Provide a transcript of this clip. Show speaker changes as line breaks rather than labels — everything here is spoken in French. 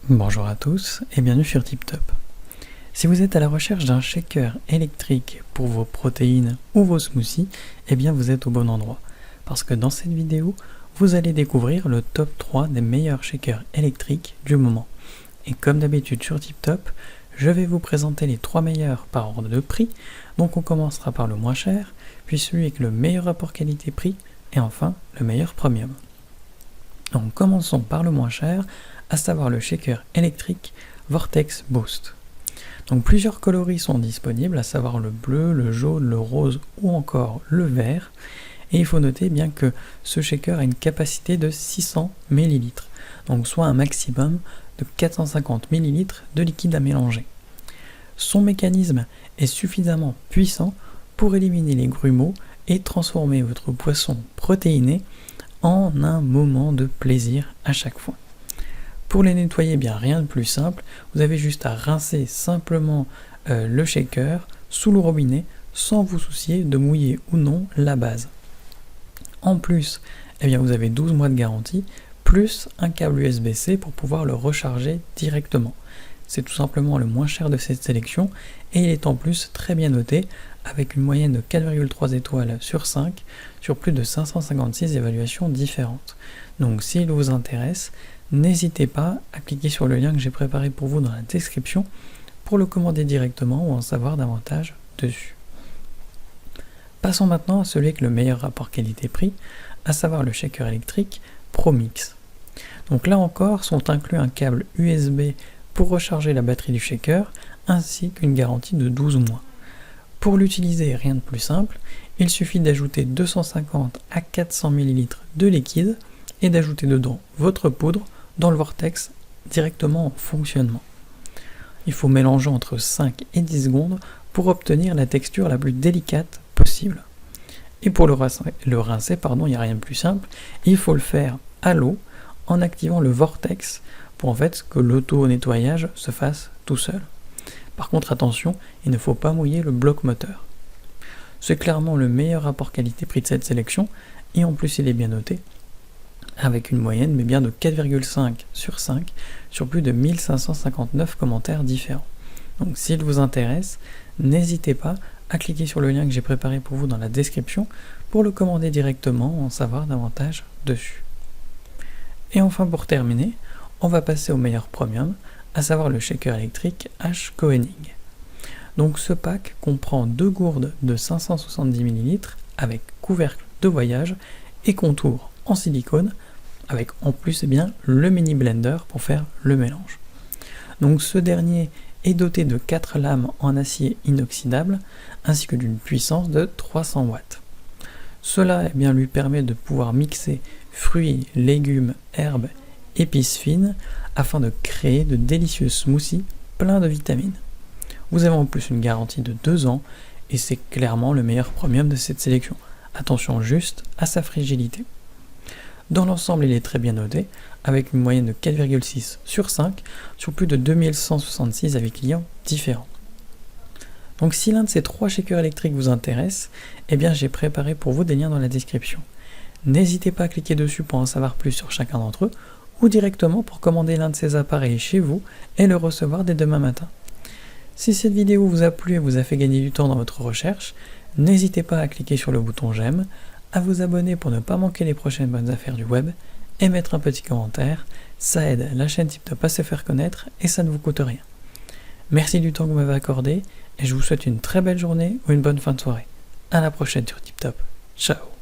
Bonjour à tous et bienvenue sur TipTop. Si vous êtes à la recherche d'un shaker électrique pour vos protéines ou vos smoothies, eh bien vous êtes au bon endroit. Parce que dans cette vidéo, vous allez découvrir le top 3 des meilleurs shakers électriques du moment. Et comme d'habitude sur TipTop, je vais vous présenter les 3 meilleurs par ordre de prix. Donc on commencera par le moins cher, puis celui avec le meilleur rapport qualité-prix, et enfin le meilleur premium. Donc commençons par le moins cher, à savoir le shaker électrique Vortex Boost. Donc plusieurs coloris sont disponibles, à savoir le bleu, le jaune, le rose ou encore le vert. Et il faut noter bien que ce shaker a une capacité de 600 ml, donc soit un maximum de 450 ml de liquide à mélanger. Son mécanisme est suffisamment puissant pour éliminer les grumeaux et transformer votre boisson protéinée en un moment de plaisir à chaque fois. Pour les nettoyer, bien rien de plus simple, vous avez juste à rincer simplement le shaker sous le robinet sans vous soucier de mouiller ou non la base. En plus, eh bien, vous avez 12 mois de garantie plus un câble USB-C pour pouvoir le recharger directement. C'est tout simplement le moins cher de cette sélection et il est en plus très bien noté avec une moyenne de 4,3 étoiles sur 5 sur plus de 556 évaluations différentes. Donc s'il vous intéresse, n'hésitez pas à cliquer sur le lien que j'ai préparé pour vous dans la description pour le commander directement ou en savoir davantage dessus. Passons maintenant à celui avec le meilleur rapport qualité-prix, à savoir le shaker électrique ProMix. Donc là encore sont inclus un câble USB pour recharger la batterie du shaker ainsi qu'une garantie de 12 mois. Pour l'utiliser, rien de plus simple, il suffit d'ajouter 250 à 400 ml de liquide et d'ajouter dedans votre poudre dans le vortex directement en fonctionnement. Il faut mélanger entre 5 et 10 secondes pour obtenir la texture la plus délicate possible. Et pour le rincer, il n'y a rien de plus simple, il faut le faire à l'eau en activant le vortex pour en fait que l'auto-nettoyage se fasse tout seul. Par contre attention, il ne faut pas mouiller le bloc moteur. C'est clairement le meilleur rapport qualité-prix de cette sélection et en plus il est bien noté avec une moyenne mais bien de 4,5 sur 5 sur plus de 1559 commentaires différents. Donc s'il vous intéresse, n'hésitez pas à cliquer sur le lien que j'ai préparé pour vous dans la description pour le commander directement ou en savoir davantage dessus. Et enfin pour terminer, on va passer au meilleur premium, à savoir le shaker électrique H Koenig. Donc ce pack comprend 2 gourdes de 570 ml avec couvercle de voyage et contour en silicone avec en plus le mini blender pour faire le mélange. Donc ce dernier est doté de 4 lames en acier inoxydable ainsi que d'une puissance de 300 watts. Cela lui permet de pouvoir mixer fruits, légumes, herbes, épices fines afin de créer de délicieux smoothies pleins de vitamines. Vous avez en plus une garantie de 2 ans et c'est clairement le meilleur premium de cette sélection. Attention juste à sa fragilité. Dans l'ensemble, il est très bien noté, avec une moyenne de 4,6 sur 5 sur plus de 2166 avis clients différents. Donc si l'un de ces 3 shakers électriques vous intéresse, eh bien j'ai préparé pour vous des liens dans la description. N'hésitez pas à cliquer dessus pour en savoir plus sur chacun d'entre eux, ou directement pour commander l'un de ces appareils chez vous et le recevoir dès demain matin. Si cette vidéo vous a plu et vous a fait gagner du temps dans votre recherche, n'hésitez pas à cliquer sur le bouton j'aime, à vous abonner pour ne pas manquer les prochaines bonnes affaires du web, et mettre un petit commentaire, ça aide la chaîne TipTop à se faire connaître et ça ne vous coûte rien. Merci du temps que vous m'avez accordé, et je vous souhaite une très belle journée ou une bonne fin de soirée. À la prochaine sur TipTop. Ciao.